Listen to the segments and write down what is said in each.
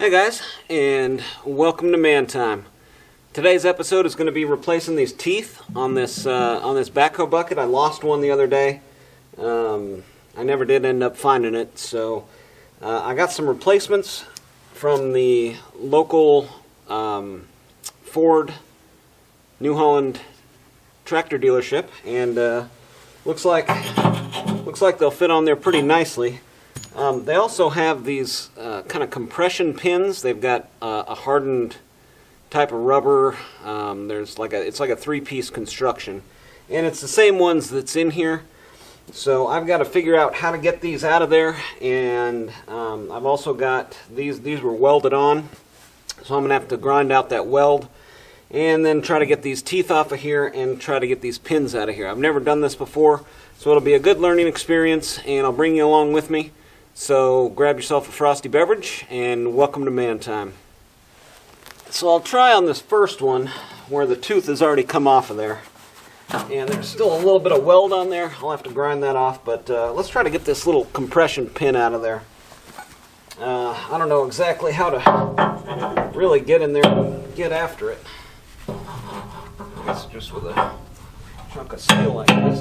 Hey guys, and welcome to Man Time. Today's episode is going to be replacing these teeth on this backhoe bucket. I lost one the other day. I never did end up finding it, so I got some replacements from the local Ford New Holland tractor dealership, and looks like they'll fit on there pretty nicely. They also have these kind of compression pins. They've got a hardened type of rubber. It's like a three-piece construction, and it's the same ones that's in here. So I've got to figure out how to get these out of there, and I've also got these were welded on, so I'm gonna have to grind out that weld and then try to get these teeth off of here and try to get these pins out of here. I've never done this before, so it'll be a good learning experience, and I'll bring you along with me. So grab yourself a frosty beverage and welcome to Man Time. So I'll try on this first one where the tooth has already come off of there, and there's still a little bit of weld on there. I'll have to grind that off, but let's try to get this little compression pin out of there. I don't know exactly how to really get in there and get after it. I guess just with a chunk of steel like this.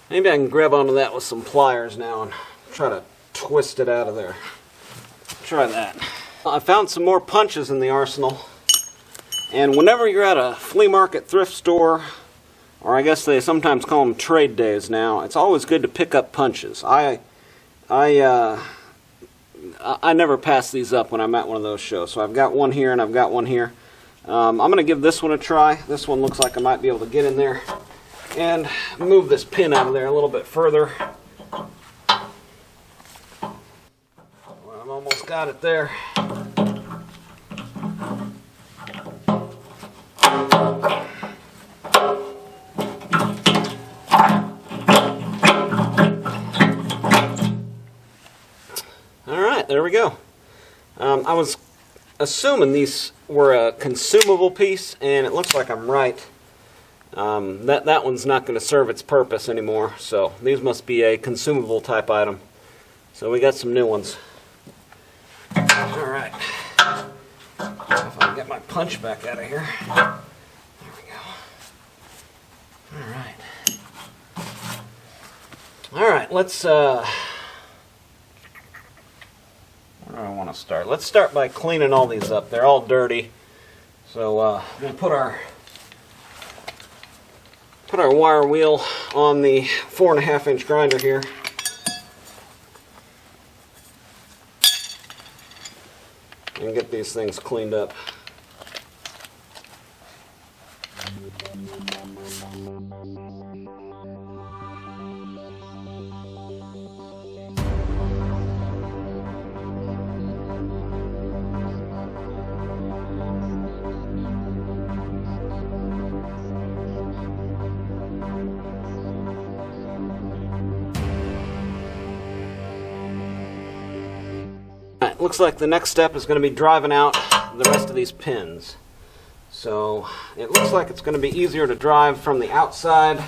Maybe I can grab onto that with some pliers now and try to twist it out of there. Try that. I found some more punches in the arsenal. And whenever you're at a flea market, thrift store, or I guess they sometimes call them trade days now, it's always good to pick up punches. I never pass these up when I'm at one of those shows. So I've got one here and I've got one here. I'm going to give this one a try. This one looks like I might be able to get in there and move this pin out of there a little bit further. Well, I've almost got it there. Alright, there we go. I was assuming these were a consumable piece, and it looks like I'm right. That one's not going to serve its purpose anymore, so these must be a consumable type item. So we got some new ones. Alright. If I can get my punch back out of here. There we go. Alright. Alright, let's where do I want to start? Let's start by cleaning all these up. They're all dirty. So we'll put our wire wheel on the 4.5-inch grinder here. And get these things cleaned up. Looks like the next step is going to be driving out the rest of these pins. So it looks like it's going to be easier to drive from the outside,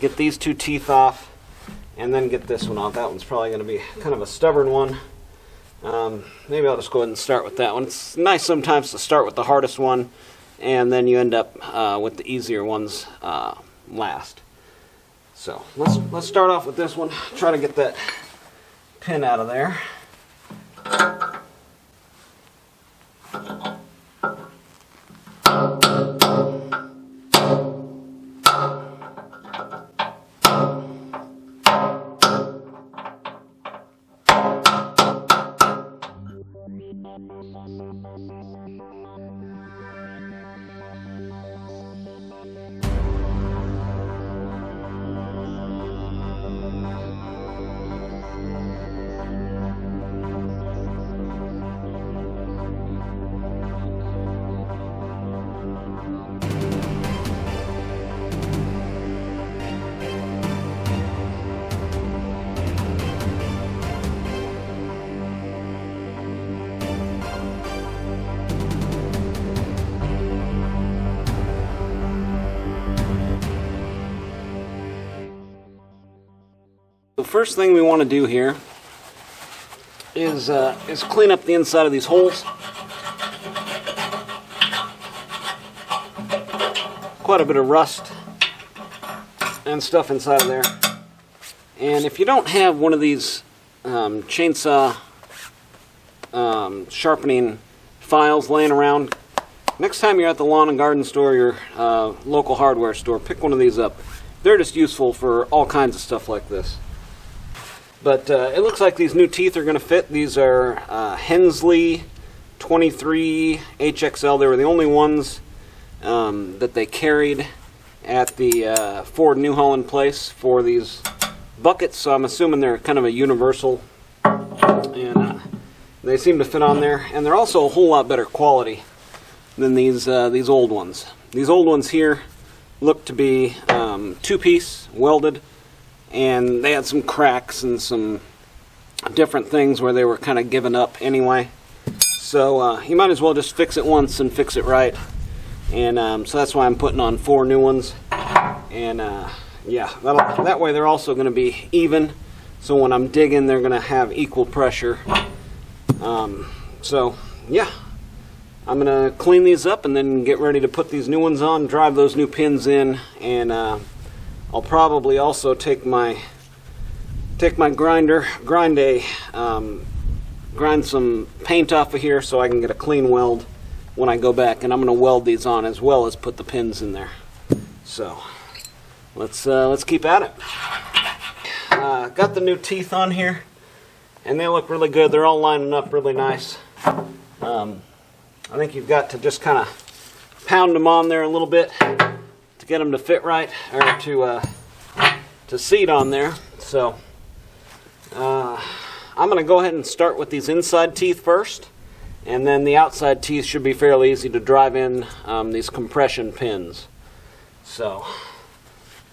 get these two teeth off, and then get this one off. That one's probably going to be kind of a stubborn one. Maybe I'll just go ahead and start with that one. It's nice sometimes to start with the hardest one, and then you end up with the easier ones last. So let's start off with this one. Try to get that pin out of there. first thing we want to do here is clean up the inside of these holes. Quite a bit of rust and stuff inside of there. And if you don't have one of these chainsaw sharpening files laying around, next time you're at the lawn and garden store, your local hardware store, pick one of these up. They're just useful for all kinds of stuff like this. But it looks like these new teeth are going to fit. These are Hensley 23 HXL. They were the only ones that they carried at the Ford New Holland place for these buckets, so I'm assuming they're kind of a universal, and they seem to fit on there, and they're also a whole lot better quality than these old ones. These old ones here look to be two-piece welded, and they had some cracks and some different things where they were kind of giving up anyway, so you might as well just fix it once and fix it right. And so that's why I'm putting on 4 new ones, and yeah, that way they're also going to be even, so when I'm digging they're going to have equal pressure. So yeah, I'm going to clean these up and then get ready to put these new ones on, drive those new pins in, and I'll probably also take my grinder, grind some paint off of here so I can get a clean weld when I go back, and I'm going to weld these on as well as put the pins in there. So let's keep at it. Got the new teeth on here, and they look really good. They're all lining up really nice. I think you've got to just kind of pound them on there a little bit to get them to fit right, or to seat on there. So I'm going to go ahead and start with these inside teeth first. And then the outside teeth should be fairly easy to drive in these compression pins. So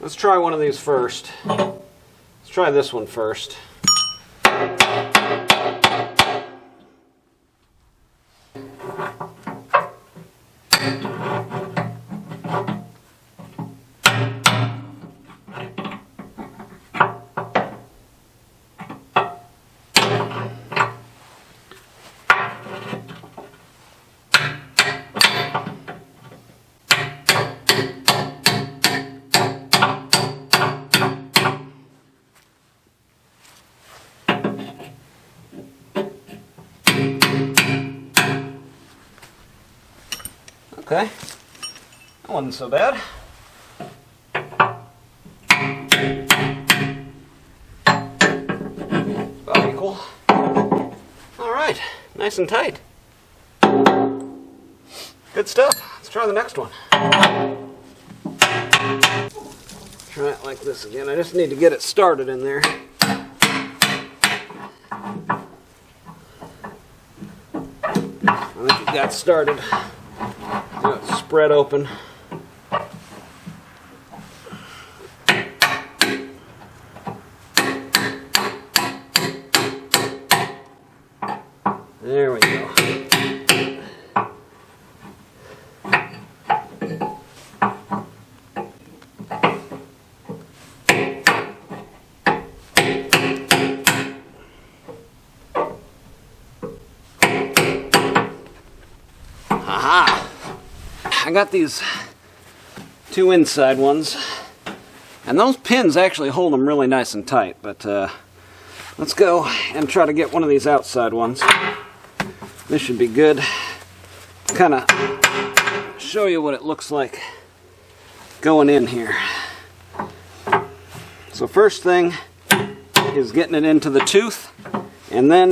let's try one of these first. Let's try this one first. Okay, that wasn't so bad. About equal. All right, nice and tight. Good stuff. Let's try the next one. Try it like this again. I just need to get it started in there. I think it got started. It's spread open. There we go. Aha! I got these 2 inside ones, and those pins actually hold them really nice and tight, but let's go and try to get one of these outside ones. This should be good. Kind of show you what it looks like going in here. So first thing is getting it into the tooth, and then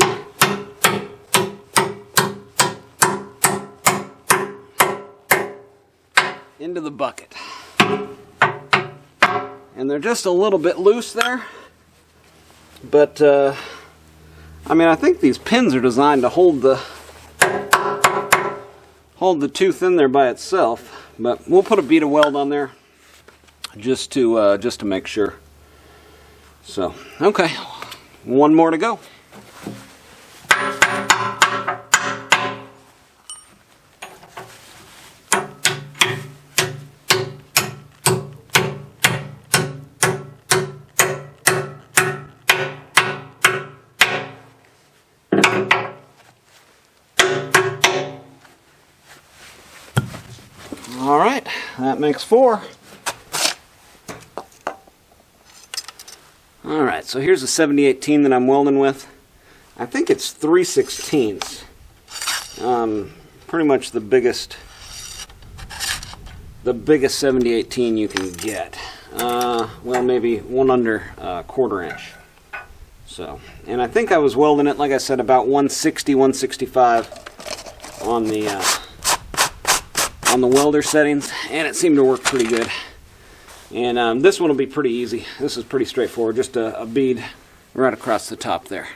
into the bucket. And they're just a little bit loose there, but I mean, I think these pins are designed to hold the tooth in there by itself, but we'll put a bead of weld on there just to make sure. So, okay, one more to go. that makes 4. Alright, so here's a 7018 that I'm welding with. I think it's 3/16. Pretty much the biggest 7018 you can get. Well, maybe 1 under 1/4 inch. So, and I think I was welding it, like I said, about 160, 165 on the welder settings, and it seemed to work pretty good. And this one will be pretty easy. This is pretty straightforward, just a bead right across the top there.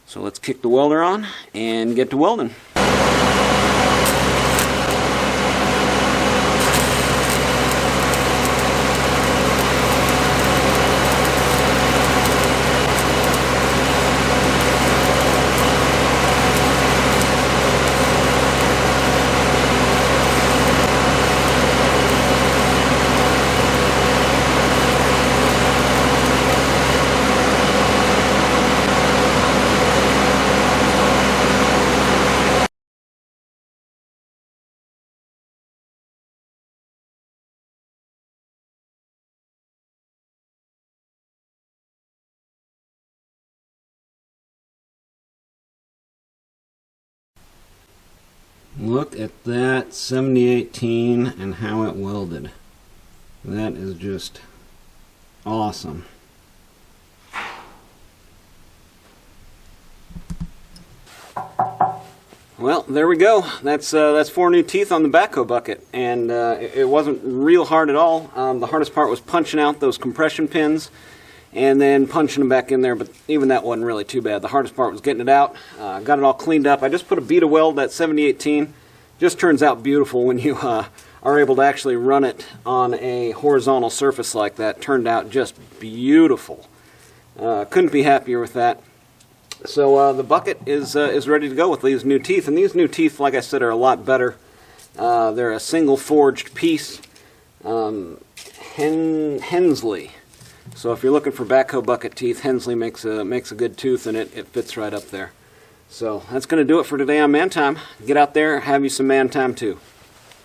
So let's kick the welder on and get to welding. Look at that 7018 and how it welded. That is just awesome. Well, there we go. That's 4 new teeth on the Backhoe bucket, and it wasn't real hard at all. The hardest part was punching out those compression pins and then punching them back in there, but even that wasn't really too bad. The hardest part was getting it out. Got it all cleaned up. I just put a bead of weld, that 7018. Just turns out beautiful when you are able to actually run it on a horizontal surface like that. Turned out just beautiful. Couldn't be happier with that. So the bucket is ready to go with these new teeth, and these new teeth, like I said, are a lot better. They're a single forged piece, Hensley. So if you're looking for Backhoe bucket teeth, Hensley makes a good tooth, and it fits right up there. So that's going to do it for today on Man Time. Get out there, have you some man time too.